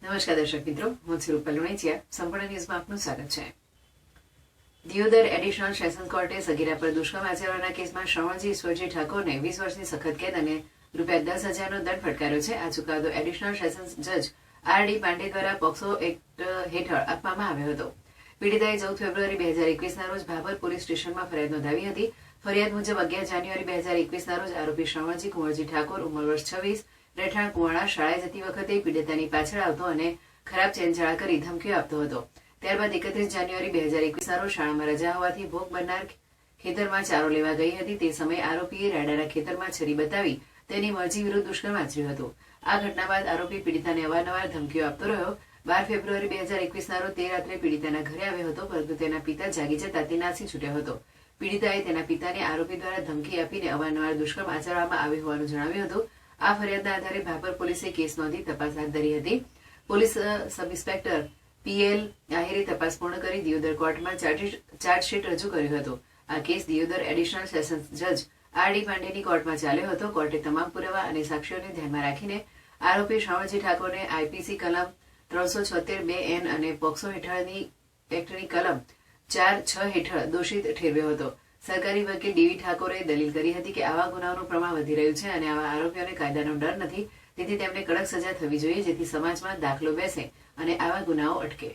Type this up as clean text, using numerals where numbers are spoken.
નમસ્કાર દર્શક મિત્રો, હું છું રૂપલ લુણીચિયા. સંપૂર્ણ ન્યૂઝમાં આપનું સ્વાગત છે. દિયોદર એડિશનલ સેશન્સ કોર્ટે સગીરા પર દુષ્કર્મ આચરવાના કેસમાં શ્રવણજી ઈશ્વરજી ઠાકોરને 20 વર્ષની સખત કેદ અને ₹10,000નો દંડ ફટકાર્યો છે. આ ચુકાદો એડિશનલ સેશન્સ જજ R.D. પાંડે દ્વારા પોક્સો એક્ટ હેઠળ આપવામાં આવ્યો હતો. પીડિતાએ 14 ફેબ્રુઆરી 2021ના રોજ ભાભર પોલીસ સ્ટેશનમાં ફરિયાદ નોંધાવી હતી. ફરિયાદ મુજબ 11 જાન્યુઆરી 2021ના રોજ આરોપી શ્રવણજી કુંવરજી ઠાકોર, ઉંમર વર્ષ 26, રહેઠાણ કુવાણા, શાળાએ જતી વખતે પીડિતાની પાછળ આવતો અને ખરાબ ચેનચાળા કરી ધમકીઓ આપતો હતો. ત્યારબાદ 31 જાન્યુઆરી 2021ના રોજ શાળામાં રજા હોવાથી ભોગ બનનાર ખેતરમાં ચારો લેવા ગઈ હતી. તે સમયે આરોપીએ રાડાના ખેતરમાં છરી બતાવી તેની મરજી વિરુદ્ધ દુષ્કર્મ આચર્યું હતું. આ ઘટના બાદ આરોપી પીડિતાને અવારનવાર ધમકીઓ આપતો રહ્યો. 12 ફેબ્રુઆરી 2021ના રોજ તે રાત્રે પીડિતાના ઘરે આવ્યો હતો, પરંતુ તેના પિતા જાગી જતા તે નાસી છૂટ્યો હતો. પીડિતાએ તેના પિતાને આરોપી દ્વારા ધમકી આપીને અવારનવાર દુષ્કર્મ આચરવામાં આવ્યું હોવાનું જણાવ્યું હતું. આ ફરિયાદના આધારે ભાભર પોલીસે કેસ નોંધી તપાસ હાથ ધરી હતી. પોલીસ સબ ઇન્સ્પેક્ટર PL આહિરે તપાસ પૂર્ણ કરી દિયોદર કોર્ટમાં ચાર્જશીટ રજૂ કર્યું હતું. આ કેસ દિયોદર એડિશનલ સેશન્સ જજ R.D. પાંડેની કોર્ટમાં ચાલ્યો હતો. કોર્ટે તમામ પુરાવા અને સાક્ષીઓને ધ્યાનમાં રાખીને આરોપી શ્રવણજી ઠાકોરને IPC કલમ 376(2)N અને પોક્સો હેઠળની એક્ટની કલમ 4(6) હેઠળ દોષિત ઠેરવ્યો હતો. સરકારી વકીલ DV ઠાકોરે દલીલ કરી હતી કે આવા ગુનાઓનું પ્રમાણ વધી રહ્યું છે અને આવા આરોપીઓને કાયદાનો ડર નથી, તેથી તેમને કડક સજા થવી જોઈએ, જેથી સમાજમાં દાખલો બેસે અને આવા ગુનાઓ અટકે.